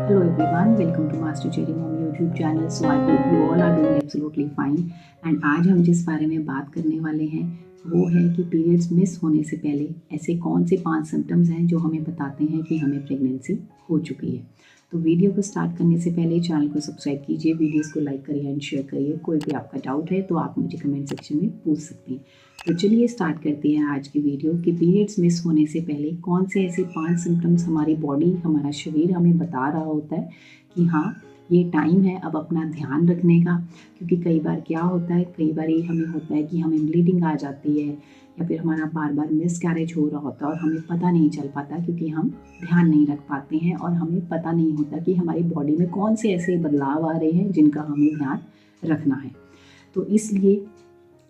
Hello everyone, welcome to Master Cherry Mom YouTube channel. So I hope you all are doing absolutely fine. And आज हम जिस बारे में बात करने वाले हैं वो है कि पीरियड्स मिस होने से पहले ऐसे कौन से 5 सिम्टम्स हैं जो हमें बताते हैं कि हमें प्रेगनेंसी हो चुकी है। तो वीडियो को स्टार्ट करने से पहले चैनल को सब्सक्राइब कीजिए, वीडियोस को लाइक करिए एंड शेयर करिए। कोई भी आपका डाउट है तो आप मुझे कमेंट सेक्शन में पूछ सकती हैं। तो चलिए स्टार्ट करते हैं आज की वीडियो कि पीरियड्स मिस होने से पहले कौन से ऐसे 5 सिम्टम्स हमारी बॉडी, हमारा शरीर हमें बता रहा होता है कि हाँ ये टाइम है अब अपना ध्यान रखने का। क्योंकि कई बार क्या होता है, कई बार ये हमें होता है कि हमें ब्लीडिंग आ जाती है या फिर हमारा बार बार मिसकैरेज हो रहा होता है और हमें पता नहीं चल पाता क्योंकि हम ध्यान नहीं रख पाते हैं और हमें पता नहीं होता कि हमारी बॉडी में कौन से ऐसे बदलाव आ रहे हैं जिनका हमें ध्यान रखना है। तो इसलिए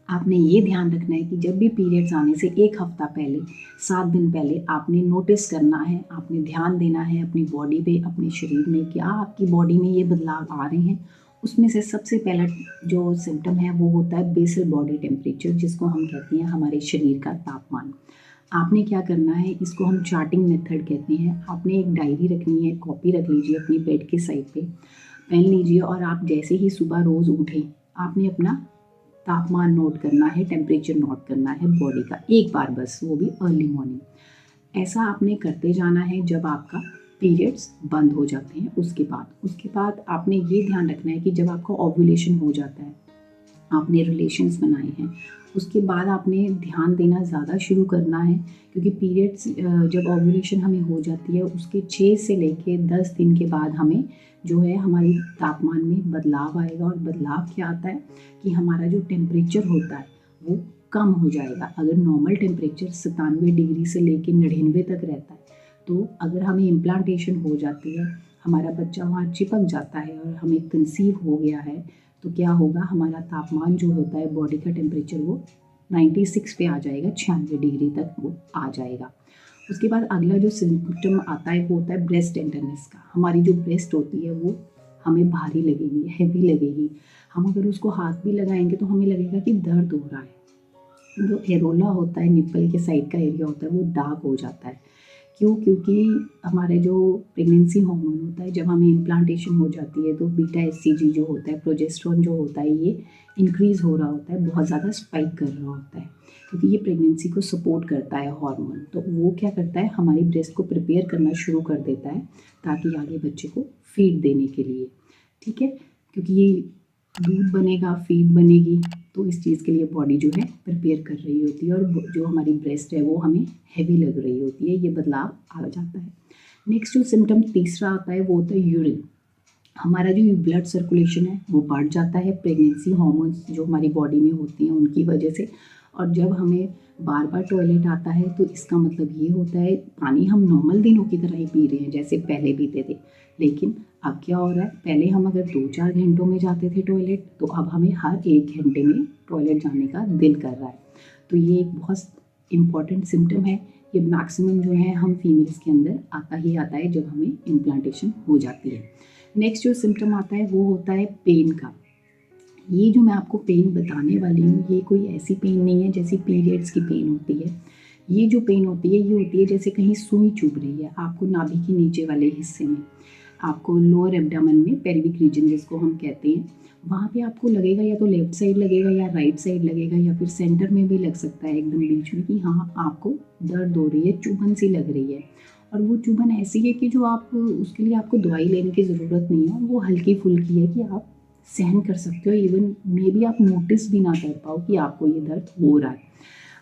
आपने ये ध्यान रखना है कि जब भी पीरियड्स आने से 1 हफ्ता पहले, 7 दिन पहले आपने नोटिस करना है, आपने ध्यान देना है अपनी बॉडी पे, अपने शरीर में क्या आपकी बॉडी में ये बदलाव आ रहे हैं। उसमें से सबसे पहला जो सिम्टम है वो होता है बेसल बॉडी टेम्परेचर, जिसको हम कहते हैं हमारे शरीर का तापमान। आपने क्या करना है, इसको हम चार्टिंग मेथड कहते हैं। आपने एक डायरी रखनी है, कॉपी रख लीजिए अपनी बेड के साइड पे, पेन लीजिए और आप जैसे ही सुबह रोज़ उठें आपने अपना तापमान नोट करना है, टेम्परेचर नोट करना है बॉडी का, एक बार बस, वो भी अर्ली मॉर्निंग। ऐसा आपने करते जाना है जब आपका पीरियड्स बंद हो जाते हैं। उसके बाद आपने ये ध्यान रखना है कि जब आपका ओव्यूलेशन हो जाता है, आपने रिलेशंस बनाए हैं, उसके बाद आपने ध्यान देना ज़्यादा शुरू करना है। क्योंकि पीरियड्स जब ओव्यूलेशन हमें हो जाती है उसके 6 से लेके 10 दिन के बाद हमें जो है हमारी तापमान में बदलाव आएगा। और बदलाव क्या आता है कि हमारा जो टेम्परेचर होता है वो कम हो जाएगा। अगर नॉर्मल टेम्परेचर 97 डिग्री से लेके 99 तक रहता है, तो अगर हमें इम्प्लांटेशन हो जाती है, हमारा बच्चा वहाँ चिपक जाता है और हमें कंसीव हो गया है, तो क्या होगा, हमारा तापमान जो होता है बॉडी का टेम्परेचर वो 96 पे आ जाएगा, 96 डिग्री तक वो आ जाएगा। उसके बाद अगला जो सिम्टम आता है वो होता है ब्रेस्ट टेंडरनेस का। हमारी जो ब्रेस्ट होती है वो हमें भारी लगेगी, हैवी लगेगी। हम अगर उसको हाथ भी लगाएंगे तो हमें लगेगा कि दर्द हो रहा है। जो एरोला होता है, निप्पल के साइड का एरिया होता है, वो डार्क हो जाता है। क्यों? क्योंकि हमारे जो प्रेगनेंसी हार्मोन होता है, जब हमें इम्प्लांटेशन हो जाती है तो बीटा एचसीजी जो होता है, प्रोजेस्टेरोन जो होता है, ये इंक्रीज़ हो रहा होता है, बहुत ज़्यादा स्पाइक कर रहा होता है। क्योंकि ये प्रेगनेंसी को सपोर्ट करता है हार्मोन, तो वो क्या करता है, हमारी ब्रेस्ट को प्रिपेयर करना शुरू कर देता है ताकि आगे बच्चे को फीड देने के लिए। ठीक है, क्योंकि ये दूध बनेगा, फीड बनेगी, तो इस चीज़ के लिए बॉडी जो है प्रिपेयर कर रही होती है और जो हमारी ब्रेस्ट है वो हमें हैवी लग रही होती है। ये बदलाव आ जाता है। नेक्स्ट जो सिम्टम तीसरा आता है वो होता है यूरिन। हमारा जो ब्लड सर्कुलेशन है वो बढ़ जाता है प्रेगनेंसी हार्मोन्स जो हमारी बॉडी में होती हैं उनकी वजह से। और जब हमें बार बार टॉयलेट आता है तो इसका मतलब ये होता है पानी हम नॉर्मल दिनों की तरह ही पी रहे हैं जैसे पहले पीते थे। लेकिन अब क्या हो रहा है, पहले हम अगर 2-4 घंटों में जाते थे टॉयलेट, तो अब हमें हर 1 घंटे में टॉयलेट जाने का दिल कर रहा है। तो ये एक बहुत इम्पॉर्टेंट सिम्टम है। ये मैक्सिमम जो है हम फीमेल्स के अंदर आता ही आता है जब हमें इम्प्लांटेशन हो जाती है। नेक्स्ट जो सिम्टम आता है वो होता है पेन का। ये जो मैं आपको पेन बताने वाली हूँ ये कोई ऐसी पेन नहीं है जैसी पीरियड्स की पेन होती है। ये जो पेन होती है ये होती है जैसे कहीं सुई चुभ रही है आपको नाभि के नीचे वाले हिस्से में, आपको लोअर एब्डामन में, पेल्विक रीजन जिसको हम कहते हैं, वहाँ पे आपको लगेगा या तो लेफ्ट साइड लगेगा या राइट साइड लगेगा या फिर सेंटर में भी लग सकता है एकदम बीच में, कि हाँ आपको दर्द हो रही है, चुभन सी लग रही है। और वो चुभन ऐसी है कि जो आप उसके लिए आपको दवाई लेने की ज़रूरत नहीं है और वो हल्की फुल्की है कि आप सहन कर सकते हो। इवन मे बी आप नोटिस भी ना कर पाओ कि आपको ये दर्द हो रहा है।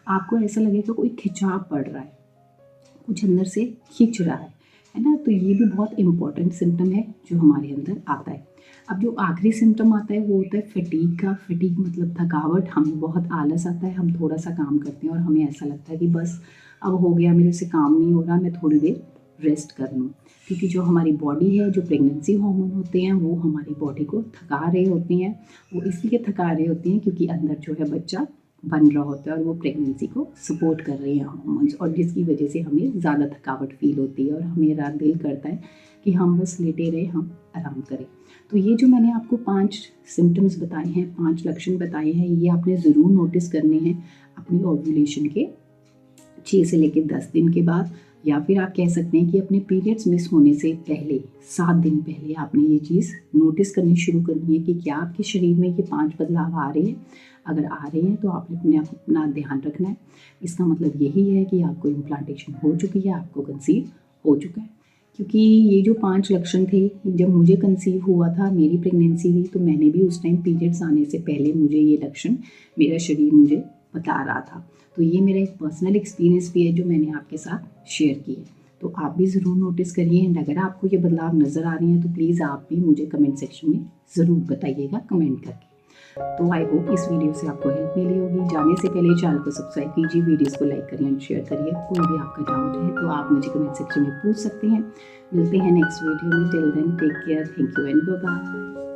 आपको ऐसा लगेगा कोई खिंचाव पड़ रहा है, कुछ अंदर से खींच रहा है ना। तो ये भी बहुत इंपॉर्टेंट सिम्टम है जो हमारे अंदर आता है। अब जो आखिरी सिम्टम आता है वो होता है फटीग का। फटीग मतलब थकावट, हमें बहुत आलस आता है, हम थोड़ा सा काम करते हैं और हमें ऐसा लगता है कि बस अब हो गया, मेरे से काम नहीं हो रहा, मैं थोड़ी देर रेस्ट कर लूँ। क्योंकि जो हमारी बॉडी है, जो प्रेगनेंसी हार्मोन होते हैं वो हमारी बॉडी को थका रहे होते हैं। वो इसलिए थका रहे होते हैं क्योंकि अंदर जो है बच्चा बन रहा होता है और वो प्रेगनेंसी को सपोर्ट कर रहे हैं हार्मोन्स, और जिसकी वजह से हमें ज़्यादा थकावट फील होती है और हमें रात दिल करता है कि हम बस लेटे रहे, हम आराम करें। तो ये जो मैंने आपको 5 सिम्टम्स बताए हैं, 5 लक्षण बताए हैं, ये आपने ज़रूर नोटिस करने हैं अपनी ओव्यूलेशन के 6 से लेकर 10 दिन के बाद। या फिर आप कह सकते हैं कि अपने पीरियड्स मिस होने से पहले 7 दिन पहले आपने ये चीज़ नोटिस करनी शुरू करनी है कि क्या आपके शरीर में ये 5 बदलाव आ रहे हैं। अगर आ रहे हैं तो आपने अपना ध्यान रखना है। इसका मतलब यही है कि आपको इम्प्लांटेशन हो चुकी है, आपको कंसीव हो चुका है। क्योंकि ये जो 5 लक्षण थे, जब मुझे कंसीव हुआ था, मेरी प्रेगनेंसी हुई, तो मैंने भी उस टाइम पीरियड्स आने से पहले मुझे ये लक्षण मेरा शरीर मुझे बता रहा था। तो ये मेरा एक पर्सनल एक्सपीरियंस भी है जो मैंने आपके साथ शेयर की है। तो आप भी ज़रूर नोटिस करिए एंड अगर आपको ये बदलाव नज़र आ रहे हैं तो प्लीज़ आप भी मुझे कमेंट सेक्शन में ज़रूर बताइएगा कमेंट करके। तो आई होप इस वीडियो से आपको हेल्प मिली होगी। जाने से पहले चैनल को सब्सक्राइब कीजिए, वीडियोस को लाइक करिए एंड शेयर करिए। कोई भी आपका डाउट है तो आप मुझे कमेंट सेक्शन में पूछ सकते हैं। मिलते हैं नेक्स्ट वीडियो में। Till then take care, thank you and bye bye.